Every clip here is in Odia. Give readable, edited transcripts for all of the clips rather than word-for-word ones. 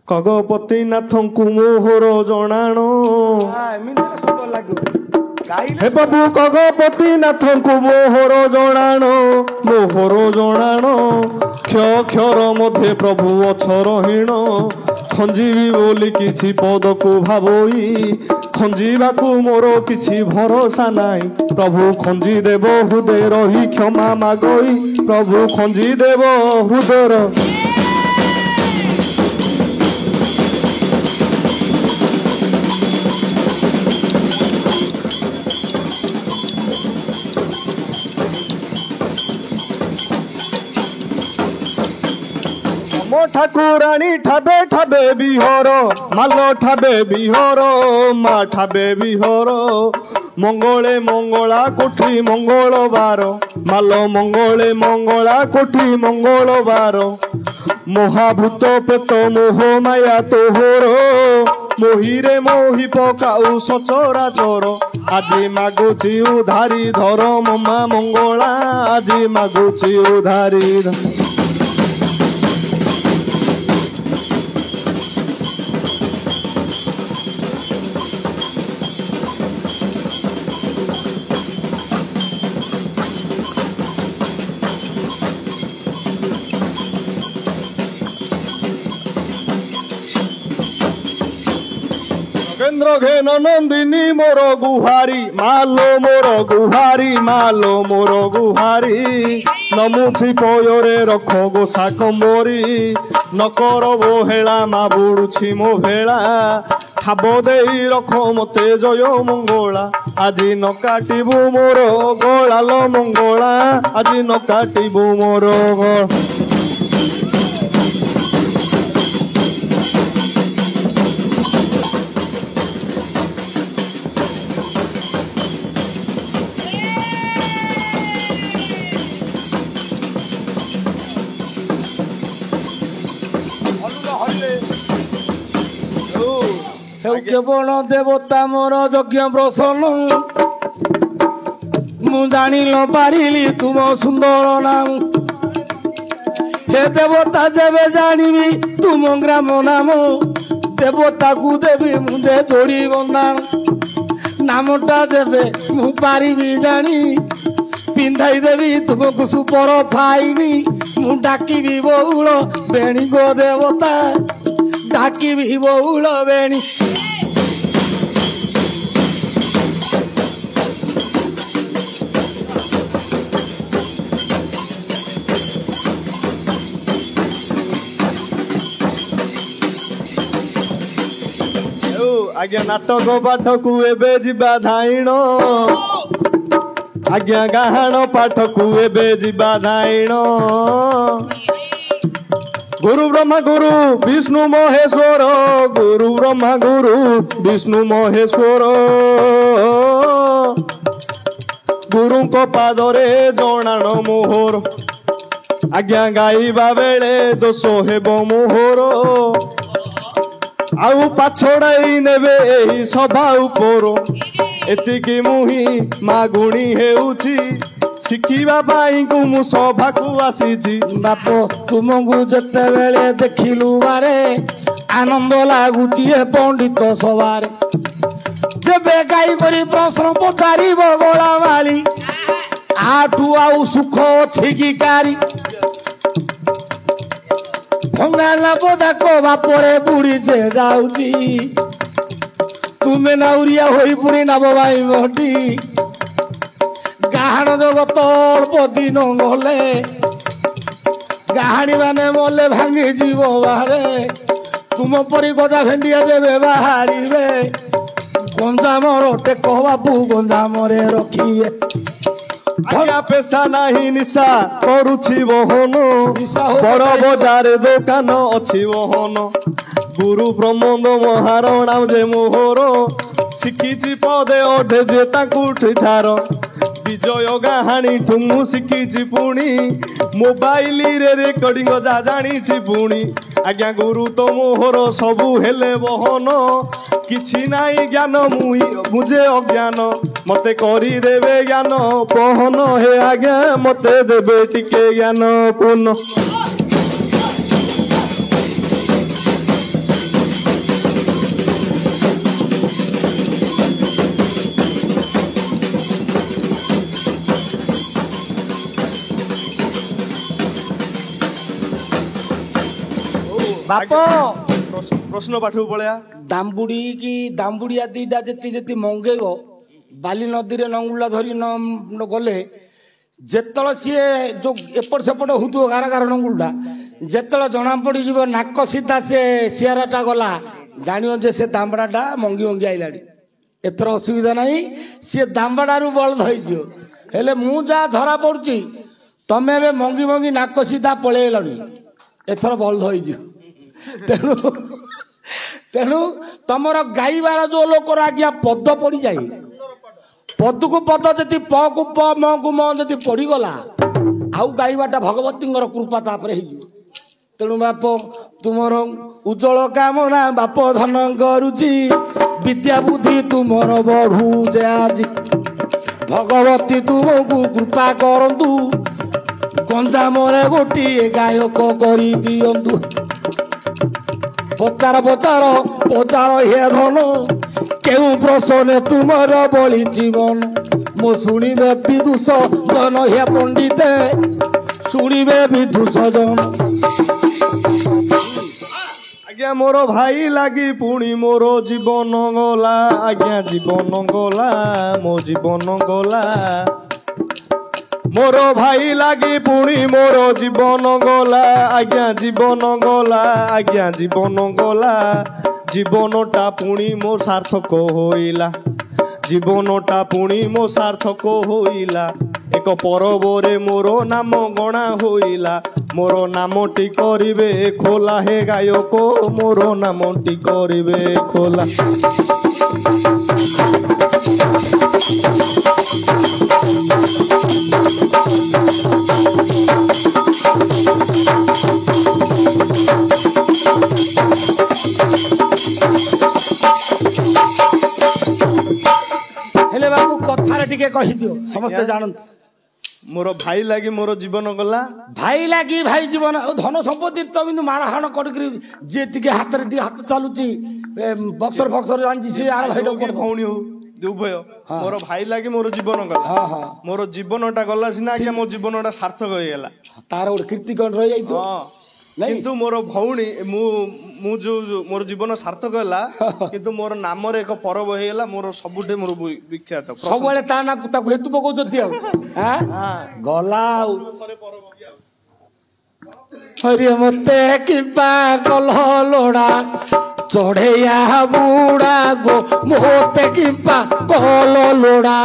କଗପତି ନାଥଙ୍କୁ ମୋହର ଜଣାଣ ହେ ବାବୁ କଗପତି ନାଥଙ୍କୁ ମୋହର ଜଣାଣ କ୍ଷର ମଧ୍ୟରେ ପ୍ରଭୁ ଅଛରହୀଣ ଖଞ୍ଜିବି ବୋଲି କିଛି ପଦକୁ ଭାବୋଇ ଖଞ୍ଜିବାକୁ ମୋର କିଛି ଭରସା ନାହିଁ ପ୍ରଭୁ ଖଞ୍ଜି ଦେବ ହୃଦୟ ରହି କ୍ଷମା ମାଗଇ ପ୍ରଭୁ ଖଞ୍ଜି ଦେବ ହୃଦୟର ঠাকুরানী ঠাবে ঠাবে বিহর মাল ঠাবে বিহর মা ঠাবে বিহর মঙ্গলে মঙ্গলা কোঠি মঙ্গলবার মাল মঙ্গলে মঙ্গলা কোঠি মঙ্গলবার মহাভূত পেত মোহ মায়া তোহর মোহিরে মোহি পকাউ সচরাচর আজি মাগুছি উধারি ধর মা মঙ্গলা আজি মাগুছি উধারি কেন্দ্র ঘেন নন্দিনী মোর গুহারি মালো মোর গুহারি নমুছি পয়রে রখ গোসা কম্বরি নকর বহেলা মা বুড়ুছি মো ভেলা ঠাব দেই রখ মতে জয় মঙ্গলা আজি ন কাটিবু মোর গলাল মঙ্গলা আজি ন কাটিবু মোর কেবল দেবতা মোর যজ্ঞ প্রসন্ন মু জানিল পারিলি তুম সুন্দর নাম হে দেবতা যেবে জানিবি তুম গ্রাম নাম দেবতাকু দেবী মুদে যোড়ি বন্দান নামটা যেবে মু পারিবি জানি পিন্ধাই দেবি তুমକୁ সুপর ফাইনি মু ডাকিবি বউল বেণী গো দেবতা ডাকিবি বউল বেণী আজ্ঞা নাটক পাঠকু এবে যা ধাইণ আজ্ঞা গাহাণ পাঠকু এবে যা ধাইণ গুরু ব্রহ্মা গুরু বিষ্ণু মহেশ্বর গুরু ব্রহ্মা গুরু বিষ্ণু মহেশ্বর গুরুଙ୍କ ପାଦରେ ଜଣାଣ ମୋହର ଆଜ୍ଞା ଗାଇବା ବେଳେ ଦୋଷ ହେବ ମୋହର ଆଉ ପାଛଡ଼ାଇ ନେବେ ଏହି ସଭା ଉପର ଏତିକି ମୁହିଁ ମାଗୁଣି ହେଉଛି ଶିଖିବା ପାଇଁ ମୁଁ ସଭାକୁ ଆସିଛି ବାପ ତୁମକୁ ଯେତେବେଳେ ଦେଖିଲୁ ବାରେ ଆନନ୍ଦ ଲାଗୁଛି ପଣ୍ଡିତ ସଭାରେ ଯେବେ ଗାଇ କରି ପ୍ରଶ୍ନ ପଚାରିବ ଗଳା ମାଳି ଆଠୁ ଆଉ ସୁଖ ଅଛି କି କାରି ଭଙ୍ଗା ପଦାକ ବାପରେ ବୁଢୀ ଯେ ଯାଉଛି ତୁମେ ନାଉରିଆ ହୋଇ ପୁଣି ନବ ଭାଇ ମଟି ଗାହାଣ ଜଗତ ଅଳ୍ପ ଦିନ ଗଲେ ଗାହାଣୀ ମାନେ ମଲେ ଭାଙ୍ଗି ଯିବ ବାହାରେ ତୁମ ପରି ଗଜା ଭେଣ୍ଡିଆ ଦେବେ ବାହାରିବେ ଗଞ୍ଜାମର ଟେକ ବାବୁ ଗଞ୍ଜାମରେ ରଖିବେ ଆଜ୍ଞା ପେଶା ନାହିଁ ନିଶା କରୁଛି ବହନ ବଡ଼ ବଜାର ଦୋକାନ ଅଛି ବହନ ଗୁରୁ ପ୍ରମୋଦ ମହାରଣା ଯେ ମୋହର ଶିଖିଛି ପଦେ ଅଢେ ଯେ ତାଙ୍କୁ ଠାର ବିଜୟ ଗାହାଣୀଠୁ ମୁଁ ଶିଖିଛି ପୁଣି ମୋବାଇଲରେ ରେକର୍ଡିଂ ଯା ଜାଣିଛି ପୁଣି ଆଜ୍ଞା ଗୁରୁ ତ ମୋହର ସବୁ ହେଲେ ବହନ କିଛି ନାହିଁ ଜ୍ଞାନ ମୁଁ ଯେ ଅଜ୍ଞାନ ମତେ କରିଦେବେ ଜ୍ଞାନ ପହନ ହେ ଆଜ୍ଞା ମତେ ଦେବେ ଟିକେ ଜ୍ଞାନ ପୂର୍ଣ୍ଣ ବାପ ପ୍ରଶ୍ନ ପାଠକୁ ପଳେଇବା। ଦାମ୍ବୁଡି କି ଦାମ୍ବୁଡିଆ ଦିଟା ଯେତି ଯେତି ମଙ୍ଗେଇବ ବାଲି ନଦୀରେ ନଙ୍ଗୁଲା ଧରି ଗଲେ ଯେତେବେଳେ ସିଏ ଯୋଉ ଏପଟ ସେପଟ ହଉଥିବ ଗାର ଗାର ନଙ୍ଗୁଲଟା ଯେତେବେଳେ ଜଣା ପଡିଯିବ ନାକ ସିଧା ସେ ସିଆରାଟା ଗଲା ଜାଣିବ ଯେ ସେ ଦାମ୍ବଡାଟା ମଙ୍ଗି ମଙ୍ଗି ଆଇଲାଣି। ଏଥର ଅସୁବିଧା ନାହିଁ, ସିଏ ଦାମ୍ବଡାରୁ ବଳଦ ହେଇଯିବ। ହେଲେ ମୁଁ ଯାହା ଧରା ପଡୁଛି ତମେ ଏବେ ମଙ୍ଗି ମଙ୍ଗି ନାକ ସିଧା ପଳେଇଲଣି, ଏଥର ବଳଦ ହେଇଯିବ। ତେଣୁ ତେଣୁ ତମର ଗାଇବାର ଯୋଉ ଲୋକର ଆଜ୍ଞା ପଦ ପଡିଯାଏ, ପଦକୁ ପଦ ଯଦି ପ କୁ ପ ମ କୁ ମ ଯଦି ପଡିଗଲା ଆଉ ଗାଇବାଟା ଭଗବତୀଙ୍କର କୃପା ତାପରେ ହେଇଯିବ। ତେଣୁ ବାପ ତୁମର ଉଜ୍ଜଳ କାମନା ବାପ ଧନ କରୁଛି, ବିଦ୍ୟା ବୁଦ୍ଧି ତୁମର ବଢୁ ଯେ ଆଜି ଭଗବତୀ ତୁମକୁ କୃପା କରନ୍ତୁ, ଗଞ୍ଜାମରେ ଗୋଟିଏ ଗାୟକ କରି ଦିଅନ୍ତୁ। ପଚାର ପଚାର ପଚାର ହେ ଧନ କେଉଁ ପ୍ରଶ୍ନେ ତୁମର ବଳି ଜୀବନ, ମୁଁ ଶୁଣିବେ ବିଦୁଷ ଜନ ହେ ପଣ୍ଡିତେ ଶୁଣିବେ ବିଦୁଷ ଜନ। ଆଜ୍ଞା ମୋର ଭାଇ ଲାଗି ପୁଣି ମୋର ଜୀବନ ଗଲା, ଆଜ୍ଞା ଜୀବନ ଗଲା, ମୋ ଜୀବନ ଗଲା। ମୋର ଭାଇ ଲାଗି ପୁଣି ମୋର ଜୀବନ ଗଲା, ଆଜ୍ଞା ଜୀବନ ଗଲା, ଆଜ୍ଞା ଜୀବନ ଗଲା। ଜୀବନଟା ପୁଣି ମୋ ସାର୍ଥକ ହୋଇଲା, ଜୀବନଟା ପୁଣି ମୋ ସାର୍ଥକ ହୋଇଲା। ଏକ ପରବରେ ମୋର ନାମ ଗଣା ହୋଇଲା, ମୋର ନାମଟି କରିବେ ଖୋଲା ହେ ଗାୟକ, ମୋର ନାମଟି କରିବେ ଖୋଲା। ହେଲେ ବାବୁ କଥାରେ ଟିକେ କହିଦିଅ ସମସ୍ତେ ଜାଣନ୍ତୁ। ମୋର ଭାଇ ଲାଗି ମୋର ଜୀବନ ଗଲା, ଭାଇ ଲାଗି ଭାଇ ଜୀବନ ଧନ ସମ୍ପତ୍ତି ତ କିନ୍ତୁ ମାରହାଣ କରିକିରି ଯିଏ ଟିକେ ହାତରେ ଟିକେ ହାତ ଚାଲୁଛି ବକ୍ସର ଫକ୍ସର ଜାଣିଛି ସିଏ ଆର ଭାଇ ଭଉଣୀ ହଉ ଯୋଉ ଭୟ, ମୋର ଭାଇ ଲାଗି ମୋର ଜୀବନ ଗଲା। ମୋର ଜୀବନଟା ଗଲା ସିନା ଆଜ୍ଞା ମୋ ଜୀବନଟା ସାର୍ଥକ ହେଇଗଲା, ତାର ଗୋଟେ କୀର୍ତ୍ତିକରଣ ରହିଯାଇଥିବ। କିନ୍ତୁ ମୋର ଭଉଣୀ ମୁଁ ଯୋଉ ମୋର ଜୀବନ ସାର୍ଥକ ହେଲା, କିନ୍ତୁ ମୋର ନାମରେ ଏକ ପରବ ହେଇଗଲା, ମୋର ସବୁଠେ ମୋର ବିଖ୍ୟାତ। ସବୁବେଳେ ତା ନା ତାକୁ ହେତୁ ପକଉଛନ୍ତି ଆଉ ଗଲା ଆଉ। ହରିଏ ମତେ କିମ୍ପା କଲ ଲୋଡା ଚଢେଇଆ ବୁଢା ଗୋ ମତେ କିମ୍ପା କଲ ଲୋଡା।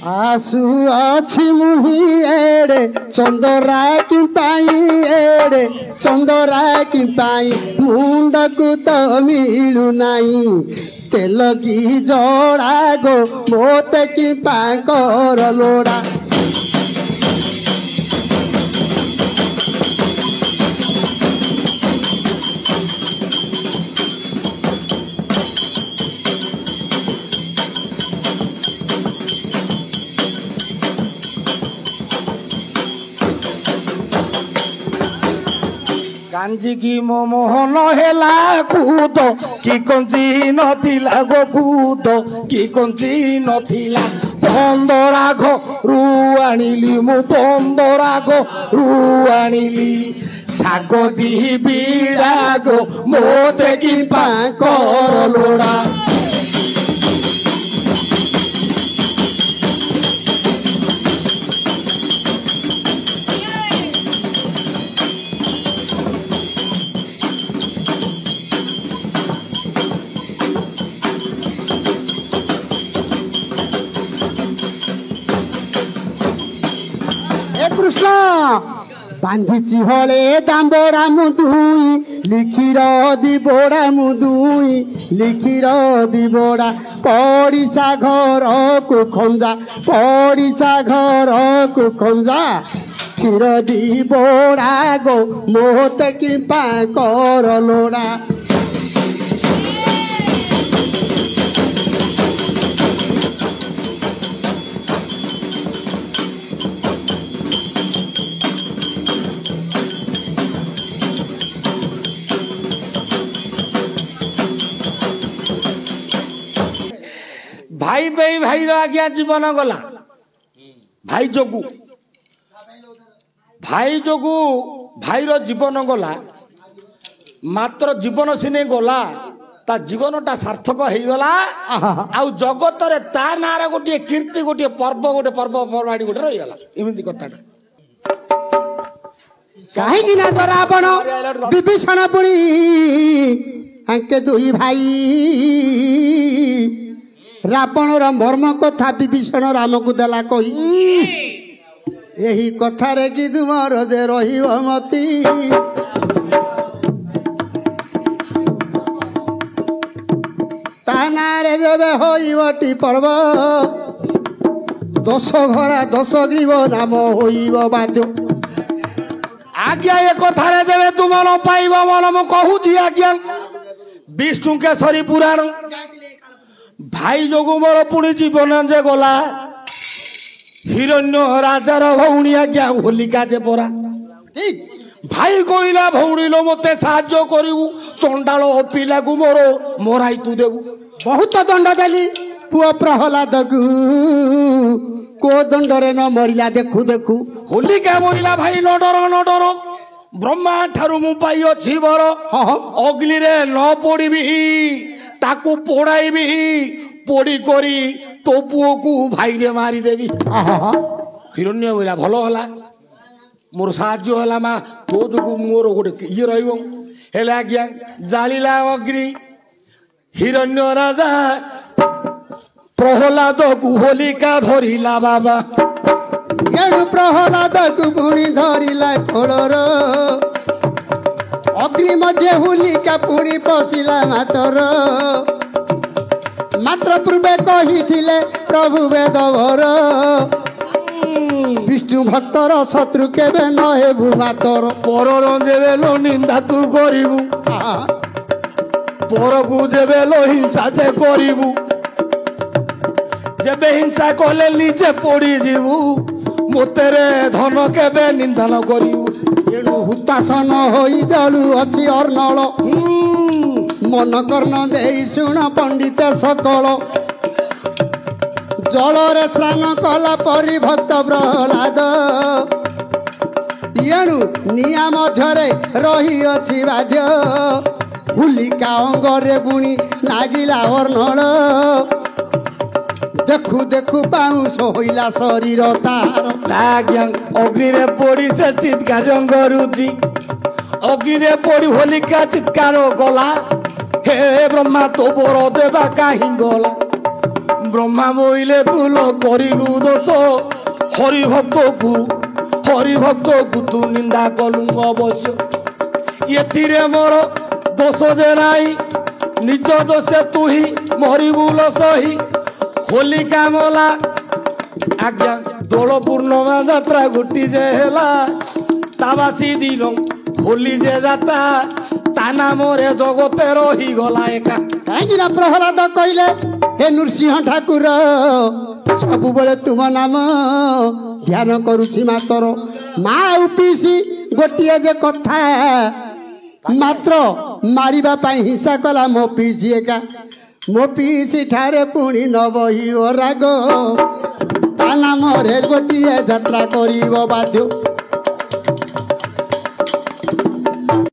आसु अछि मुही एड़े चंदरा की पाई एड़े चंदरा की पाई मुंडकु तो मिलु नाई तेल की जोड़ा गो मोते की पाकर लोड़ा। କାଞ୍ଜିକି ମୋ ମୋହନ ହେଲା କୁଦ କି କଞ୍ଚି ନଥିଲା ଗୋ କୁଦ କି କଞ୍ଚି ନଥିଲା। ପନ୍ଦରା ଘରୁ ଆଣିଲି ମୁଁ ପନ୍ଦରା ଘରୁ ଆଣିଲି ଶାଗ ଦି ବିଡ଼ା ଗୋ ମୋତେ କି ପାଙ୍କର ଲୋଡ଼ା। कृष्ण बांधिची हले दाम्बड़ा मुदुई लिखिर दिबोड़ा मुदुई लिखिर दिबोड़ा पड़िसा घर को खंजा पड़िसा घर को खंजा क्षीर दिबोड़ा गो मोते कि पाकर लोड़ा। ଭାଇର ଆଜ୍ଞା ଜୀବନ ଗଲା। ଭାଇ ଯୋଗୁ ଭାଇର ଜୀବନ ଗଲା। ମାତ୍ର ଜୀବନ ସିନେ ଗଲା, ତା ଜୀବନଟା ସାର୍ଥକ ହେଇଗଲା। ଆଉ ଜଗତରେ ତା ନାଁରେ ଗୋଟିଏ କୀର୍ତ୍ତି, ଗୋଟିଏ ପର୍ବପର୍ବାଣୀ ଗୋଟେ ରହିଗଲା। ଏମିତି କଥାଟା। କାହିଁକି ନା ତ ରାବଣ ବିଭୀଷଣ ପୁଣି ଆଙ୍କେ ଦୁଇ ଭାଇ। ରାବଣର ମର୍ମ କଥା ବିଭୀଷଣ ରାମକୁ ଦେଲା କହି। ଏହି କଥାରେ କି ତୁମର ଯେ ରହିବ ମତି। ତା ନାଁରେ ଯେବେ ହୋଇବଟି ପର୍ବ, 10 ଘରା 10 ଗ୍ରୀବ ନାମ ହୋଇବ ବାଧ୍ୟ। ଆଜ୍ଞା ଏ କଥାରେ ଯେବେ ତୁମର ପାଇବ ମନ, ମୁଁ କହୁଛି ଆଜ୍ଞା ବିଷ୍ଣୁ କେଶରୀ ପୁରାଣ। ଭାଇ ଯୋଗୁ ମୋର ପୁଣି ଜୀବନ ଯେ ଗଲା। ହିରଣ୍ୟ ରାଜାର ଭଉଣୀ ଆଜ୍ଞା ହୋଲିକା ଯେ ପରା। ଭାଇ କହିଲା ଭଉଣୀ ଲୋ ମତେ ସାହାଯ୍ୟ କରିବୁ, ଚଣ୍ଡାଳ ପିଲାକୁ ମୋର ମରାଇ ତୁ ଦେବୁ। ବହୁତ ଦଣ୍ଡ ଦେଲି ପୁଅ ପ୍ରହ୍ଲାଦକୁ, କୋ ଦଣ୍ଡରେ ନ ମରିଲା ଦେଖୁ ଦେଖୁ। ହୋଲିକା ମରିଲା ଭାଇ ନଡର। ବ୍ରହ୍ମା ଠାରୁ ମୁଁ ପାଇଅଛି ବର। ଅଗ୍ନିରେ ନ ପୋଡ଼ିବି, ତାକୁ ପୋଡ଼ାଇବି। ପୋଡ଼ି କରି ତୋ ପୁଅକୁ ଭାଇରେ ମାରିଦେବି। ହିରଣ୍ୟ କହିଲା ଭଲ ହେଲା, ମୋର ସାହାଯ୍ୟ ହେଲା ମା, ତୋ ଯୋଗୁ ମୋର ଗୋଟେ ଇଏ ରହିବ। ହେଲେ ଆଜ୍ଞା ଜାଳିଲା ଅଗ୍ନି। ହିରଣ୍ୟ ରାଜା ପ୍ରହ୍ଲାଦକୁ ହୋଲିକା ଧରିଲା ବାବା। ଏଣୁ ପ୍ରହ୍ଲାଦକୁ ପୁଣି ଧରିଲା ଖୋଳର। ଅଗ୍ନି ମଧ୍ୟ ହୋଲିକା ପୁଣି ପଶିଲା ମାତର। ମାତ୍ର ପୂର୍ବେ କହିଥିଲେ ପ୍ରଭୁ ବେଦବର, ବିଷ୍ଣୁ ଭକ୍ତର ଶତ୍ରୁ କେବେ ନ ହେବୁ ମାତର। ପରର ଯେବେ लो ନିନ୍ଦା ତୁ କରିବୁ, ପରକୁ ଯେବେ लो ହିଂସା ଯେ କରିବୁ। ଯେବେ ହିଂସା କଲେ ନିଜେ ପଡ଼ିଯିବୁ, ମୋତେରେ ଧନ କେବେ ନିନ୍ଦା ନ କରିବୁ। ଏଣୁ ହୁତାସନ ହୋଇ ଜଳୁ ଅଛି ଅର୍ଣ୍ଣଳ। ମନ କର୍ଣ୍ଣ ଦେଇ ଶୁଣ ପଣ୍ଡିତ ସକଳ। ଜଳରେ ସ୍ନାନ କଲା ପରି ଭକ୍ତ ପ୍ରହ୍ଲାଦ। ଏଣୁ ନିଆଁ ମଧ୍ୟରେ ରହିଅଛି ବାଧ୍ୟ। ହୋଲିକା ଅଙ୍ଗରେ ପୁଣି ଲାଗିଲା ଅର୍ଣ୍ଣଳ। ଦେଖୁ ଦେଖୁ ପାଉଁଶ ହୋଇଲା ଶରୀର ତାର। ଆଜ୍ଞା ଅଗ୍ନିରେ ପୋଡ଼ି ସେ ଚିତ୍କାର କରୁଛି। ଅଗ୍ନିରେ ପୋଡ଼ି ହୋଲିକା ଚିତ୍କାର କଲା, ହେ ବ୍ରହ୍ମା ତୋ ବର ଦେବା କାହିଁ ଗଲା। ବ୍ରହ୍ମା ବୋଇଲେ ତୁ ଲ କରିଲୁ ଦୋଷ। ହରିଭକ୍ତକୁ ତୁ ନିନ୍ଦା କଲୁ ଅବଶ୍ୟ। ଏଥିରେ ମୋର ଦୋଷ ଯେ ନାହିଁ, ନିଜ ଦୋଷେ ତୁ ହିଁ ମରିବୁ ଲ ସହି। ହୋଲିକା ମଲା ଆଜ୍ଞା ଦୋଳ ପୂର୍ଣ୍ଣମା ଯାତ୍ରା ଗୋଟି ଯେ ହେଲା। ତାବାସୀ ଦିନ ହୋଲି ଯେ ଯାତ୍ରା, ତା ନାମରେ ଜଗତେ ରହିଗଲା ଏକା। କାହିଁକି ନା ପ୍ରହ୍ଲାଦ କହିଲେ ହେ ନୃସିଂହ ଠାକୁର, ସବୁବେଳେ ତୁମ ନାମ ଧ୍ୟାନ କରୁଛି ମାତର। ମା ଆଉ ପିଇସି ଗୋଟିଏ ଯେ କଥା, ମାତ୍ର ମାରିବା ପାଇଁ ହିଂସା କଲା ମୋ ପିଇସି ଏକା। ମୋ ପିଇସି ଠାରେ ପୁଣି ନ ବହିବ ରାଗ, ତା ନାମରେ ଗୋଟିଏ ଯାତ୍ରା କରିବ ବାଧ୍ୟ।